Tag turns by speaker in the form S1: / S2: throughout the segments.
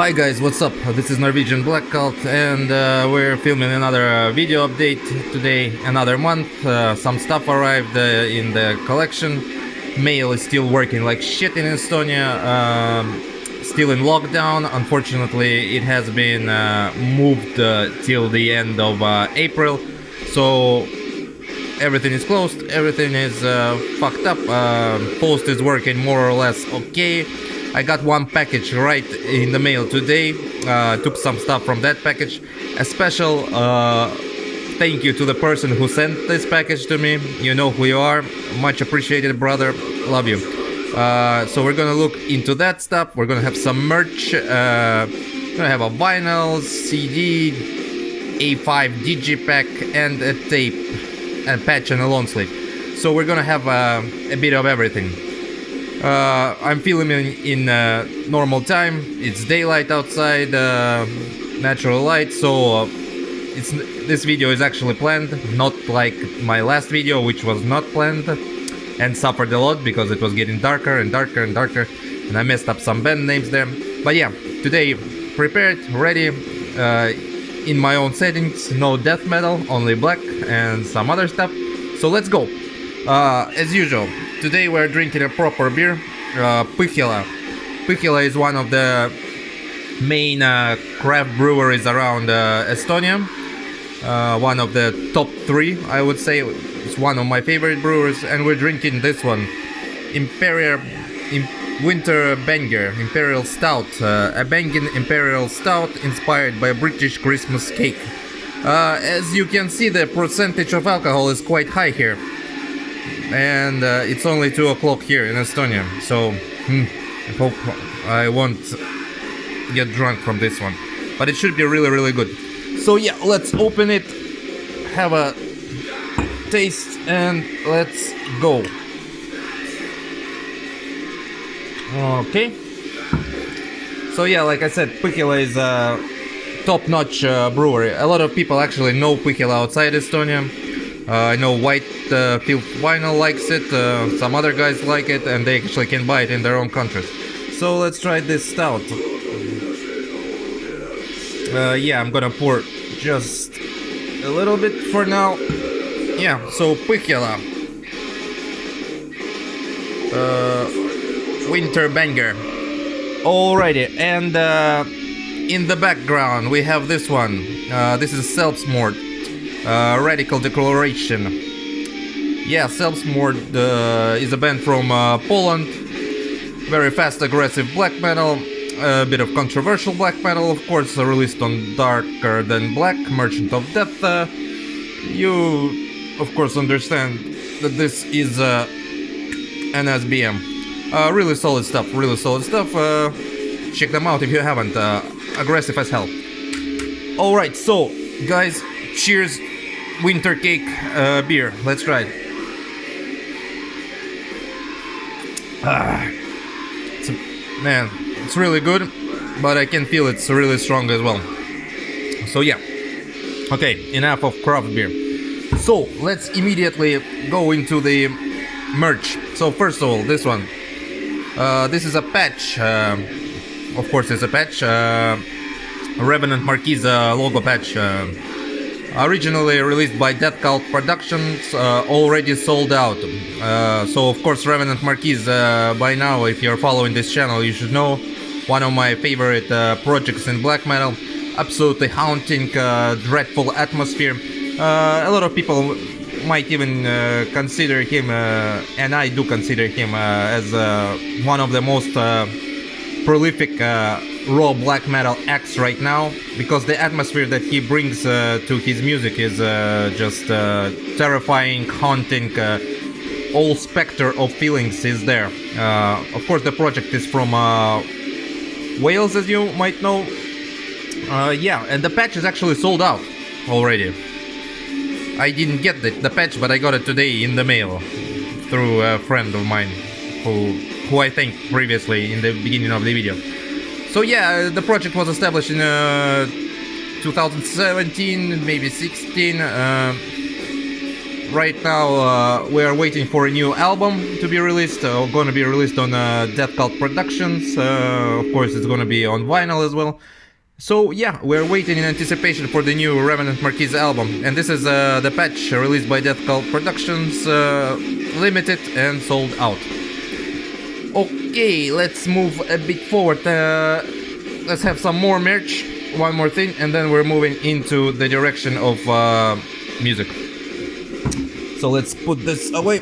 S1: Hi guys, what's up? This is Norwegian Black Cult and we're filming another video update today, another month. Some stuff arrived in the collection. Mail is still working like shit in Estonia, still in lockdown. Unfortunately, it has been moved till the end of April, so everything is closed, everything is fucked up. Post is working more or less okay. I got one package right in the mail today, took some stuff from that package. A special thank you to the person who sent this package to me. You know who you are, much appreciated, brother, love you. So we're gonna look into that stuff. We're gonna have some merch, we're gonna have a vinyl, CD, A5 digipack and a tape, and patch and a long sleeve. So we're gonna have a bit of everything. I'm filming in normal time. It's daylight outside, natural light, so this video is actually planned, not like my last video, which was not planned and suffered a lot because it was getting darker and darker and darker, and I messed up some band names there. But yeah, today prepared, ready, in my own settings, no death metal, only black and some other stuff. So let's go. As usual, today we're drinking a proper beer, Pihila. Pihila is one of the main craft breweries around Estonia. One of the top 3, I would say. It's one of my favorite brewers, and we're drinking this one, Winter Banger Imperial Stout, a banging Imperial Stout inspired by British Christmas cake. As you can see, the percentage of alcohol is quite high here. And it's only 2 o'clock here in Estonia, so I hope I won't get drunk from this one, but it should be really good. So yeah, let's open it, have a taste, and let's go. Okay, so yeah, like I said, Pihila is a top-notch brewery. A lot of people actually know Pihila outside Estonia. I know White Field Vinyl likes it, some other guys like it, and they actually can buy it in their own countries. So let's try this stout. Yeah, I'm gonna pour just a little bit for now. Yeah, so Pihila, Winter Banger. Alrighty, and in the background we have this one. This is Self-Mort. Radical Declaration. Yeah, Self-Mort is a band from Poland. Very fast, aggressive black metal. A bit of controversial black metal, of course, released on Darker Than Black, Merchant of Death. You, of course, understand that this is an SBM. Really solid stuff, really solid stuff. Check them out if you haven't. Aggressive as hell. Alright, so, guys, cheers. Winter cake beer. Let's try it. Man, it's really good, but I can feel it's really strong as well. So yeah. Okay, enough of craft beer. So let's immediately go into the merch. So first of all, this one. This is a patch. Of course, it's a patch. Revenant Rarquies logo patch. Originally released by Death Cult Productions, already sold out. So of course Revenant Rarquies, by now, if you're following this channel, you should know, one of my favorite projects in black metal. Absolutely haunting, dreadful atmosphere. A lot of people might even consider him, and I do consider him, as one of the most prolific raw black metal acts right now, because the atmosphere that he brings to his music is just terrifying, haunting. All specter of feelings is there. Of course, the project is from Wales, as you might know. Yeah, and the patch is actually sold out already. I didn't get the patch, but I got it today in the mail through a friend of mine who I thanked previously in the beginning of the video. So yeah, the project was established in 2017, maybe 16. right now we are waiting for a new album to be released, going to be released on Death Cult Productions. Of course, it's going to be on vinyl as well. So yeah, we're waiting in anticipation for the new Revenant Rarquies album. And this is the patch released by Death Cult Productions, limited and sold out. Okay, let's move a bit forward. Let's have some more merch, one more thing, and then we're moving into the direction of music. So let's put this away.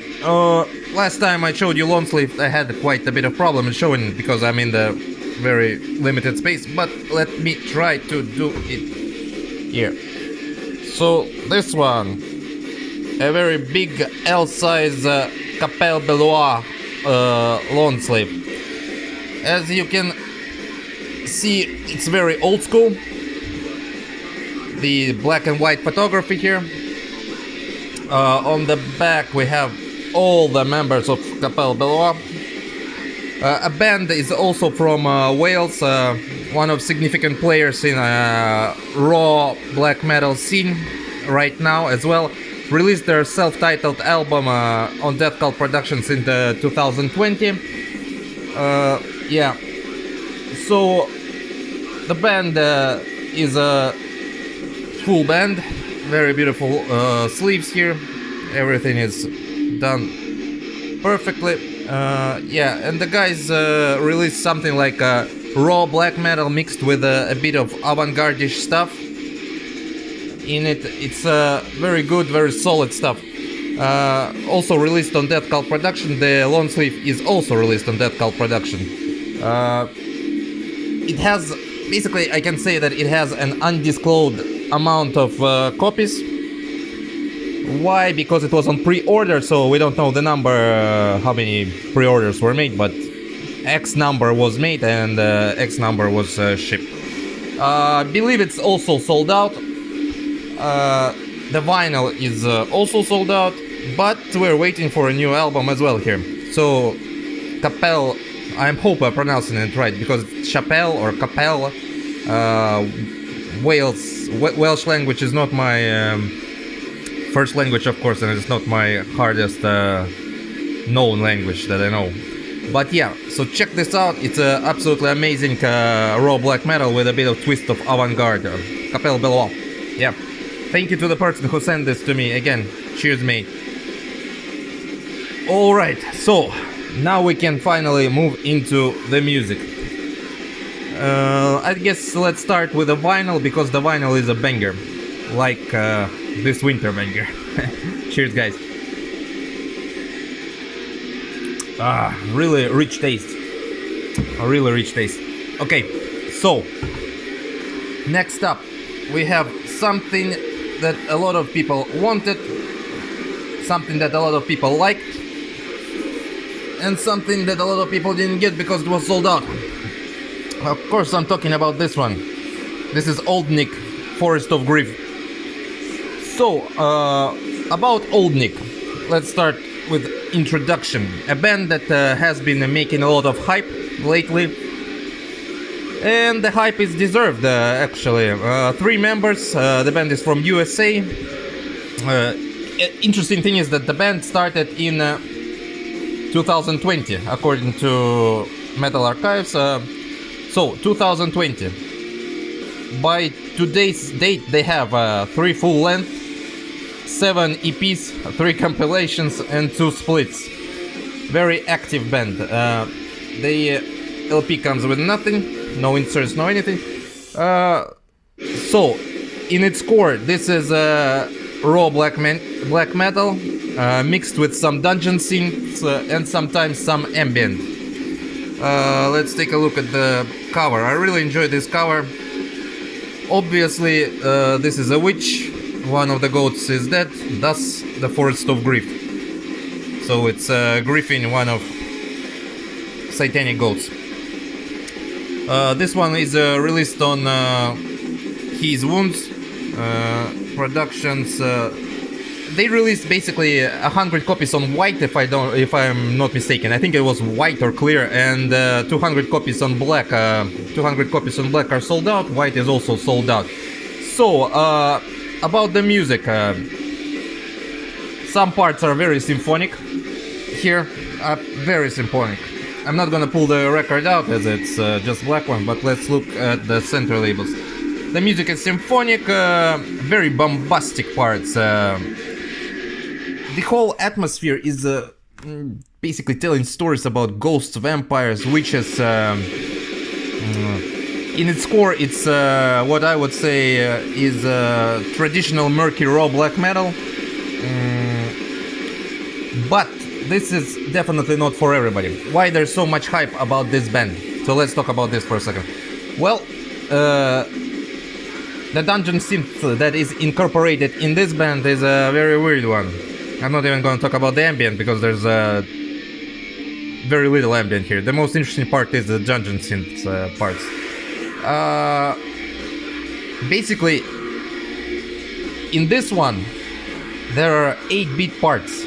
S1: Last time I showed you long sleeve, I had quite a bit of problem in showing it because I'm in the very limited space, but let me try to do it here. So this one, a very big L-size Capel Beulah long sleeve. As you can see, it's very old school. The black and white photography here. On the back we have all the members of Capel Beulah. A band is also from Wales, one of significant players in raw black metal scene right now as well. Released their self-titled album on Death Cult Productions in 2020. Yeah, so the band is a full band, very beautiful sleeves here. Everything is done perfectly. Yeah, and the guys released something like raw black metal mixed with a bit of avant-garde-ish stuff in it. It's very good, very solid stuff. Also released on Death Cult Production. The long sleeve is also released on Death Cult Production. It has, basically I can say that it has an undisclosed amount of copies. Why? Because it was on pre-order, so we don't know the number, how many pre-orders were made, but X number was made and X number was shipped. I believe it's also sold out. The vinyl is also sold out, but we're waiting for a new album as well here. So Capel, I hope I'm pronouncing it right, because Chapel or Capel, Welsh language is not my first language, of course, and it's not my hardest known language that I know. But yeah, so check this out. It's absolutely amazing raw black metal with a bit of twist of avant-garde. Capel Beulah. Yeah. Thank you to the person who sent this to me. Again, cheers, mate. Alright, so now we can finally move into the music. I guess let's start with the vinyl, because the vinyl is a banger. Like this winter banger. Cheers, guys. Really rich taste. A really rich taste. Okay, so next up we have something that a lot of people wanted, something that a lot of people liked, and something that a lot of people didn't get because it was sold out. Of course, I'm talking about this one. This is Old Nick, Forest of Grief. So, about Old Nick, let's start with introduction. A band that has been making a lot of hype lately, and the hype is deserved, actually. 3 members, the band is from USA. Interesting thing is that the band started in 2020, according to Metal Archives. So, 2020. By today's date, they have 3 full-length, 7 EPs, 3 compilations, and 2 splits. Very active band. The LP comes with nothing, no inserts, no anything. So, in its core, this is raw black metal mixed with some dungeon scenes and sometimes some ambient. Let's take a look at the cover. I really enjoy this cover. Obviously, this is a witch. One of the goats is dead, thus the Forest of Grief. So it's griefing one of satanic goats. This one is released on His Wounds Productions. They released basically 100 copies on white, if I'm not mistaken. I think it was white or clear, and 200 copies on black. 200 copies on black are sold out. White is also sold out. So about the music, Some parts are very symphonic here, very symphonic. I'm not gonna pull the record out as it's just black one, but let's look at the center labels. The music is symphonic, very bombastic parts. The whole atmosphere is basically telling stories about ghosts, vampires, witches. In its core, it's what I would say is traditional murky raw black metal. But this is definitely not for everybody. Why there's so much hype about this band? So let's talk about this for a second. Well, the dungeon synth that is incorporated in this band is a very weird one. I'm not even going to talk about the ambient because there's very little ambient here. The most interesting part is the dungeon synth parts. Basically, in this one, there are 8-bit parts.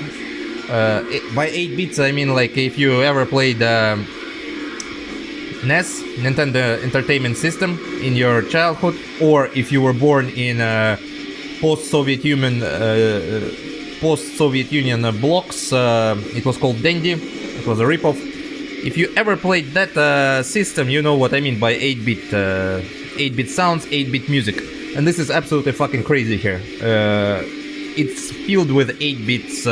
S1: By 8 bits, I mean like if you ever played NES, Nintendo Entertainment System, in your childhood, or if you were born in post-Soviet Union blocks, it was called Dendy. It was a ripoff. If you ever played that system, you know what I mean by 8-bit 8-bit sounds, 8-bit music. And this is absolutely fucking crazy here. It's filled with 8 bits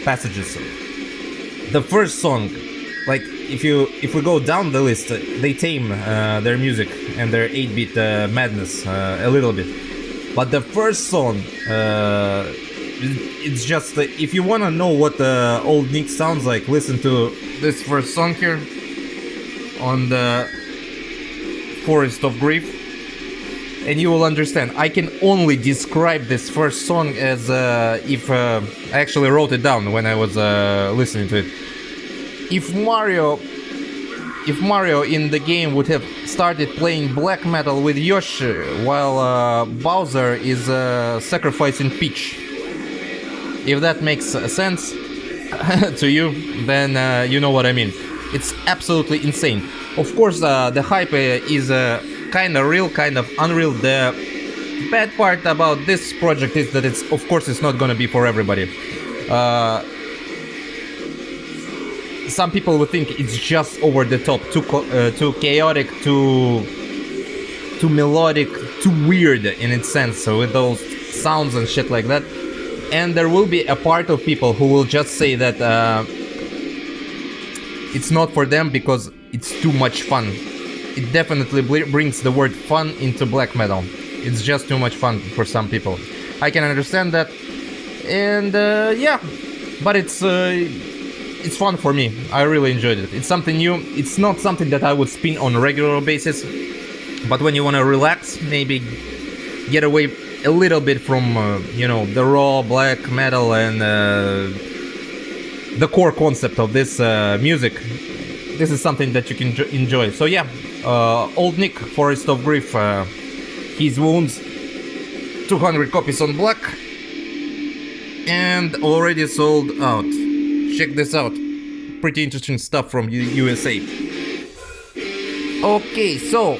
S1: passages. The first song, like if we go down the list, they tame their music and their 8-bit madness a little bit. But the first song, it's just if you wanna know what Old Nick sounds like, listen to this first song here on the Forest of Grief, and you will understand. I can only describe this first song as if I actually wrote it down when I was listening to it. If Mario in the game would have started playing black metal with Yoshi while Bowser is sacrificing Peach. If that makes sense to you, then you know what I mean. It's absolutely insane. Of course, the hype is kind of real, kind of unreal. The bad part about this project is that it's not gonna be for everybody. Some people would think it's just over the top, too chaotic, too melodic, too weird in its sense, so with those sounds and shit like that. And there will be a part of people who will just say that it's not for them because it's too much fun. It definitely brings the word fun into black metal. It's just too much fun for some people. I can understand that, and yeah, but it's fun for me. I really enjoyed it. It's something new. It's not something that I would spin on a regular basis, but when you want to relax, maybe get away a little bit from the raw black metal and the core concept of this music, this is something that you can enjoy. So yeah, Old Nick, Forest of Grief, His Wounds, 200 copies on black, and already sold out. Check this out. Pretty interesting stuff from USA. Okay, so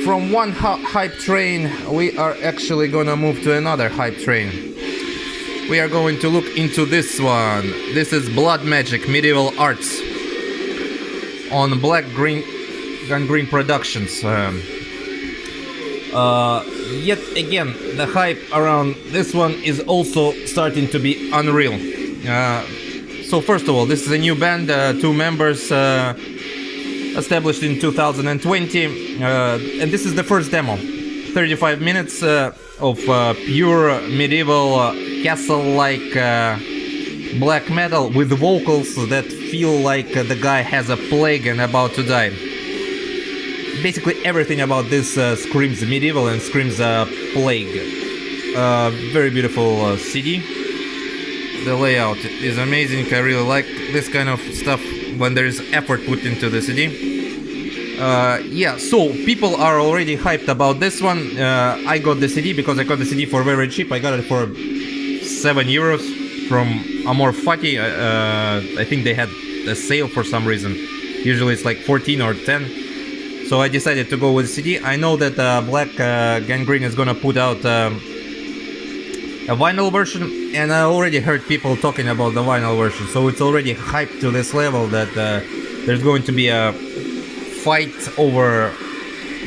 S1: from one hype train, we are actually gonna move to another hype train. We are going to look into this one. This is Blood Magic Medieval Arts on Black Gangrene Productions. Yet again, the hype around this one is also starting to be unreal. So first of all, this is a new band, 2 members, established in 2020, and this is the first demo. 35 minutes of pure medieval castle-like black metal with vocals that feel like the guy has a plague and about to die. Basically everything about this screams medieval and screams plague. Very beautiful CD. The layout is amazing. I really like this kind of stuff when there is effort put into the CD. Yeah, so people are already hyped about this one. I got the CD because I got the CD for very cheap. I got it for 7 euros from Amor Fati. I think they had a sale for some reason. Usually it's like 14 or 10. So I decided to go with CD. I know that Black Gangrene is gonna put out a a vinyl version, and I already heard people talking about the vinyl version, so it's already hyped to this level that there's going to be a fight over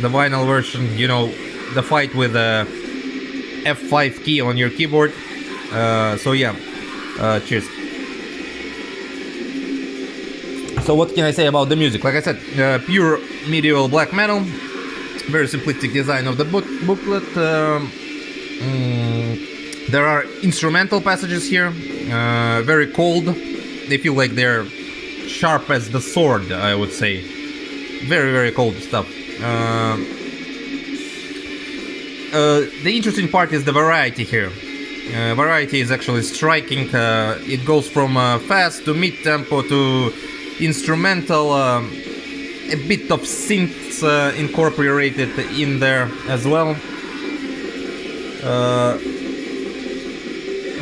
S1: the vinyl version, you know, the fight with the F5 key on your keyboard. So yeah, cheers. So what can I say about the music? Like I said, pure medieval black metal, very simplistic design of the booklet. There are instrumental passages here, very cold. They feel like they're sharp as the sword, I would say. Very, very cold stuff. The interesting part is the variety here. Variety is actually striking. It goes from fast to mid-tempo to instrumental, a bit of synths incorporated in there as well.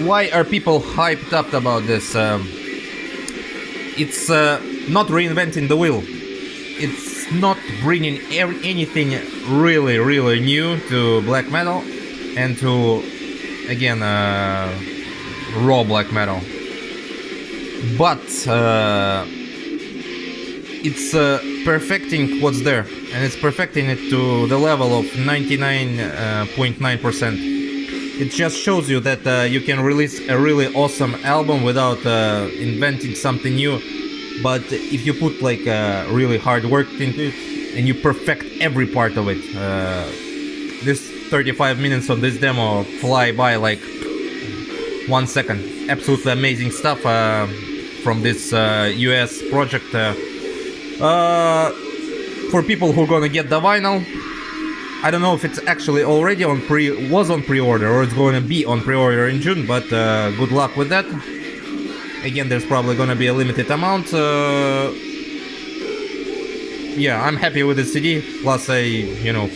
S1: Why are people hyped up about this? It's not reinventing the wheel. It's not bringing anything really, really new to black metal and to, again, raw black metal. But it's perfecting what's there, and it's perfecting it to the level of 99.9%. It just shows you that you can release a really awesome album without inventing something new. But if you put like really hard work into it and you perfect every part of it, this 35 minutes of this demo fly by like 1 second. Absolutely amazing stuff from this US project. For people who are gonna get the vinyl, I don't know if it's actually already on pre-order or it's going to be on pre-order in June, but good luck with that. Again, there's probably gonna be a limited amount. Yeah, I'm happy with the CD. Plus, I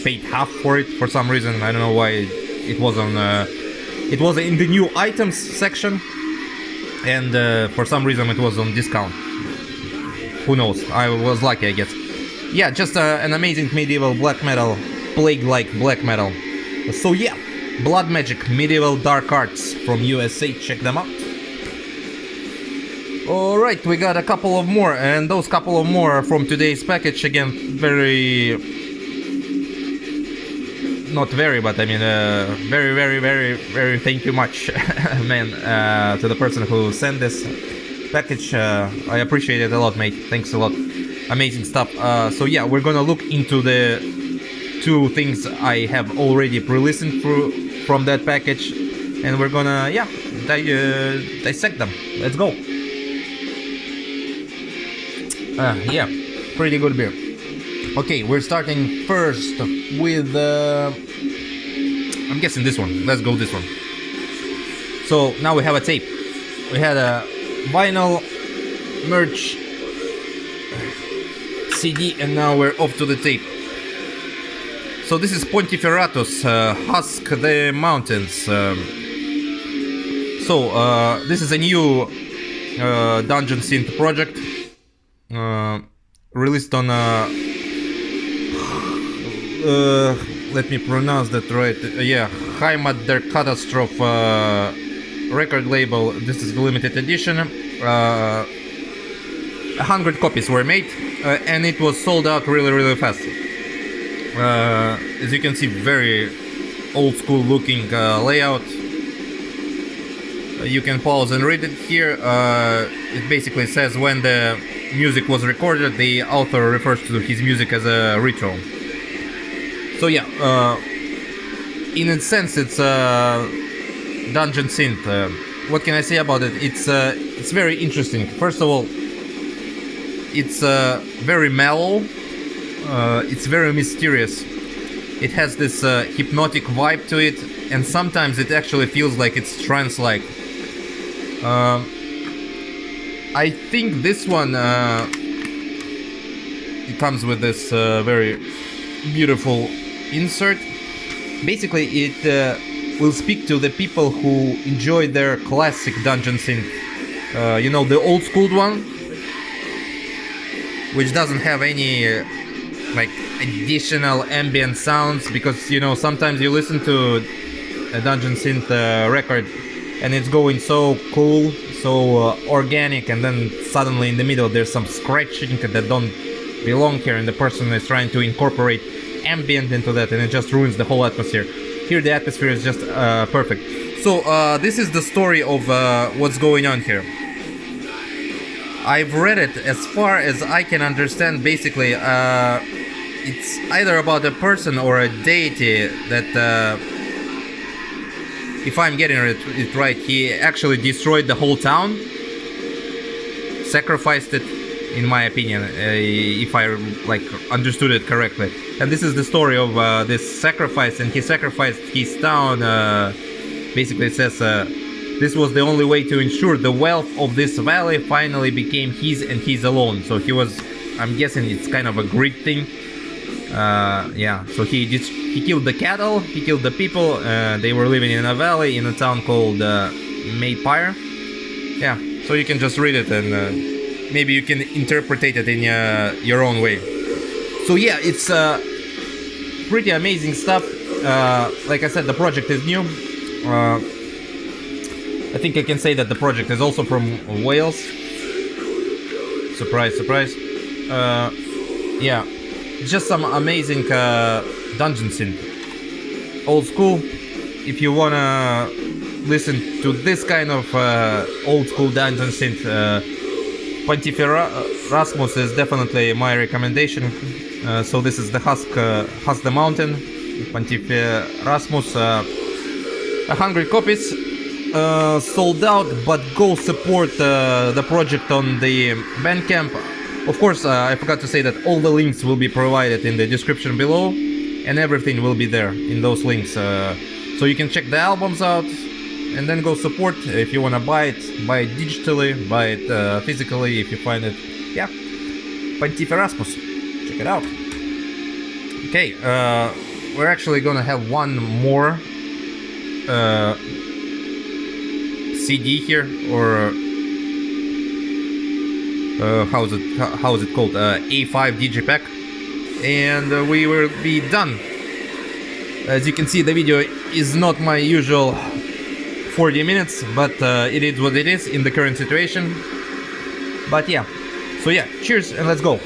S1: paid half for it for some reason. I don't know why it was on. It was in the new items section, and for some reason it was on discount. Who knows? I was lucky, I guess. Yeah, just an amazing medieval black metal, plague-like black metal. So yeah, Blood Magic Medieval Dark Arts from USA. Check them out. Alright, we got a couple of more, and those couple of more are from today's package. Again, very... not very, but I mean, very, very, very, very thank you much, man, to the person who sent this package. I appreciate it a lot, mate. Thanks a lot. Amazing stuff. So yeah, we're gonna look into the two things I have already pre-listened through from that package, and we're gonna, yeah, dissect them. Let's go. Yeah, pretty good beer. Okay, we're starting first with, I'm guessing this one. Let's go this one. So now we have a tape. We had a vinyl, merch, CD, and now we're off to the tape. So this is Pontifferasmus, Husk the Mountains. This is a new dungeon synth project. Released on let me pronounce that right. Yeah, Heimat der Katastrophe record label. This is the limited edition. 100 copies were made, and it was sold out really, really fast. As you can see, very old school looking layout. You can pause and read it here. It basically says when the music was recorded, the author refers to his music as a ritual. So yeah, in a sense, it's dungeon synth. What can I say about it? It's very interesting. First of all, it's very mellow. It's very mysterious. It has this hypnotic vibe to it, and sometimes it actually feels like it's trance-like. I think this one it comes with this very beautiful insert. Basically, it will speak to the people who enjoy their classic dungeon synth. You know, the old school one, which doesn't have any like additional ambient sounds, because you know sometimes you listen to a dungeon synth record, and it's going so cool, so organic, and then suddenly in the middle there's some scratching that don't belong here, and the person is trying to incorporate ambient into that, and it just ruins the whole atmosphere. Here the atmosphere is just perfect. So this is the story of what's going on here. I've read it as far as I can understand. Basically, it's either about a person or a deity that, if I'm getting it right, he actually destroyed the whole town, sacrificed it, in my opinion, if I understood it correctly. And this is the story of this sacrifice, and he sacrificed his town. Basically, it says this was the only way to ensure the wealth of this valley finally became his and his alone. So he was, I'm guessing it's kind of a greed thing. Yeah, so he killed the cattle, he killed the people. They were living in a valley in a town called Maypire. Yeah, so you can just read it, and maybe you can interpret it in your own way. So yeah, it's pretty amazing stuff. Like I said, the project is new. I think I can say that the project is also from Wales. Surprise, surprise. Yeah, just some amazing dungeon synth. Old school. If you wanna listen to this kind of old school dungeon synth, Pontifferasmus is definitely my recommendation. So this is the Husk the Mountain, Pontifferasmus. 100 copies sold out, but go support the project on the Bandcamp. Of course, I forgot to say that all the links will be provided in the description below, and everything will be there in those links. So you can check the albums out, and then go support. If you want to buy it digitally, buy it physically if you find it. Yeah, Pontifferasmus, check it out. Okay, we're actually gonna have one more CD here, or how is it called? A5 Digipack, and we will be done. As you can see, the video is not my usual 40 minutes, but it is what it is in the current situation. But yeah, so yeah, cheers and let's go.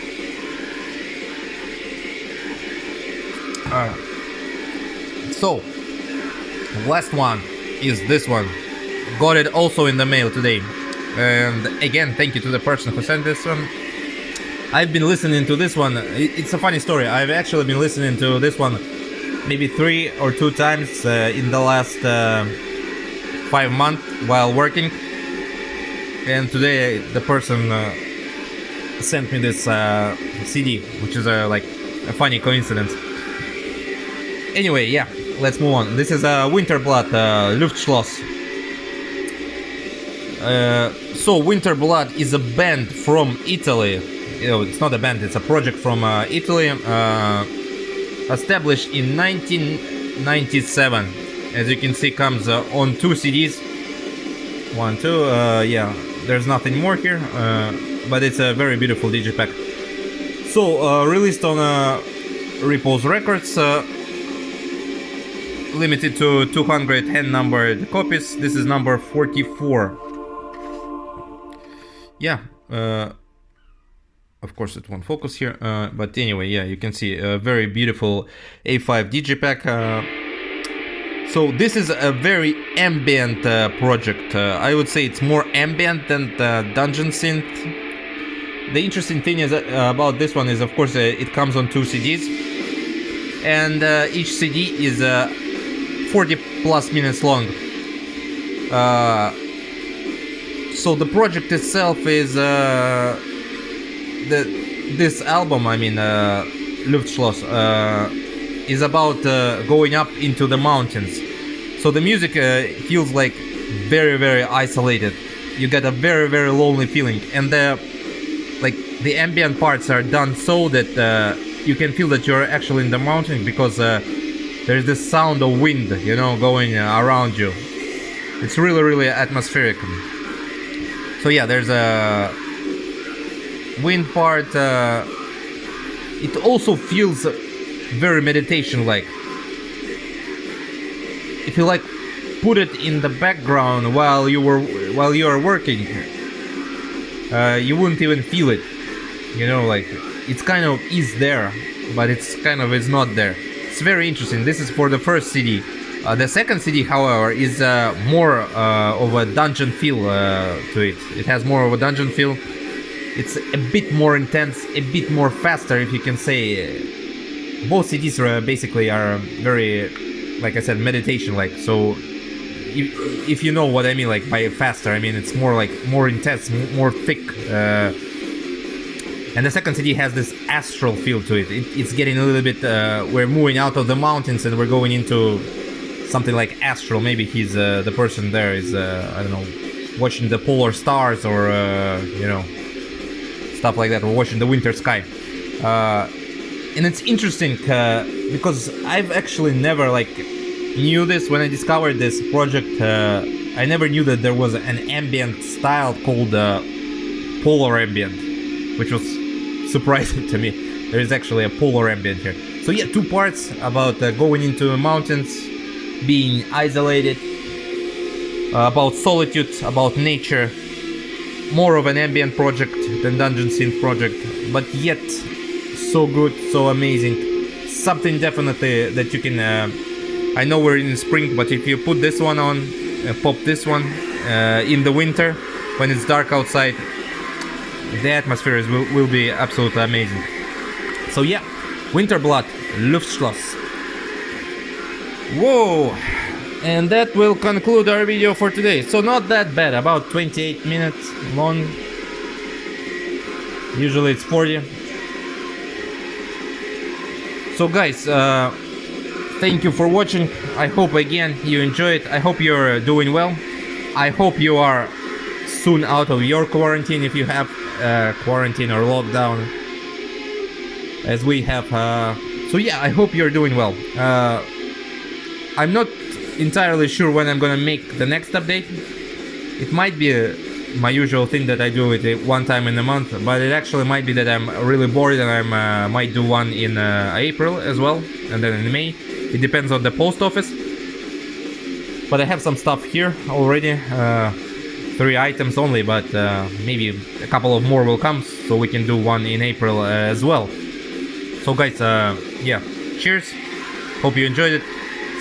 S1: So, last one is this one. Got it also in the mail today. And again, thank you to the person who sent this one. I've been listening to this one. It's a funny story. I've actually been listening to this one maybe 3 or 2 times in the last 5 months while working. And today the person sent me this CD, which is like a funny coincidence. Anyway, yeah, let's move on. This is Winterblood, Luftschloss. So Winterblood is a band from Italy. You know, it's not a band, it's a project from Italy, established in 1997. As you can see, comes on 2 CDs. 1, 2, yeah, there's nothing more here, but it's a very beautiful digipack. So, released on Repose Records, limited to 200 hand-numbered copies. This is number 44. Yeah, of course it won't focus here, but anyway, yeah, you can see a very beautiful A5 digipack. So this is a very ambient project. I would say it's more ambient than the dungeon synth. The interesting thing is about this one is, of course, it comes on 2 CDs, and each CD is 40 plus minutes long. So the project itself is this album, I mean, Luftschloss, is about going up into the mountains. So the music feels like very, very isolated. You get a very, very lonely feeling, and the ambient parts are done so that you can feel that you're actually in the mountain, because there's this sound of wind, you know, going around you. It's really, really atmospheric. So yeah, there's a wind part. It also feels very meditation-like. If you like put it in the background while you are working, you wouldn't even feel it. You know, like it's kind of is there, but it's kind of is not there. It's very interesting. This is for the first CD. The second CD, however, is more of a dungeon feel to it. It has more of a dungeon feel. It's a bit more intense, a bit more faster, if you can say. Both CDs basically are very, like I said, meditation-like. So, if you know what I mean, like by faster, I mean it's more like more intense, more thick. And the second CD has this astral feel to it. It's getting a little bit. We're moving out of the mountains and we're going into something like astral. Maybe he's the person there is I don't know, watching the polar stars or you know, stuff like that, or watching the winter sky. And it's interesting because I've actually never like knew this when I discovered this project. I never knew that there was an ambient style called polar ambient, which was surprising to me. There is actually a polar ambient here. So yeah, 2 parts about going into the mountains, being isolated, about solitude, about nature. More of an ambient project than dungeon synth project, but yet so good, so amazing. Something definitely that you can I know we're in spring, but if you put this one on, pop this one in the winter when it's dark outside, the atmosphere will be absolutely amazing. So yeah, Winterblood, Luftschloss. Whoa! And that will conclude our video for today. So not that bad, about 28 minutes long. Usually it's 40. So guys, thank you for watching. I hope again you enjoy it. I hope you're doing well. I hope you are soon out of your quarantine, if you have quarantine or lockdown as we have. So yeah, I hope you're doing well. I'm not entirely sure when I'm gonna make the next update. It might be my usual thing that I do it one time in a month, but it actually might be that I'm really bored and I might do one in April as well, and then in May. It depends on the post office. But I have some stuff here already, 3 items only, but maybe a couple of more will come, so we can do one in April as well. So guys, yeah, cheers, hope you enjoyed it,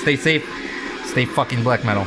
S1: stay safe, stay fucking black metal.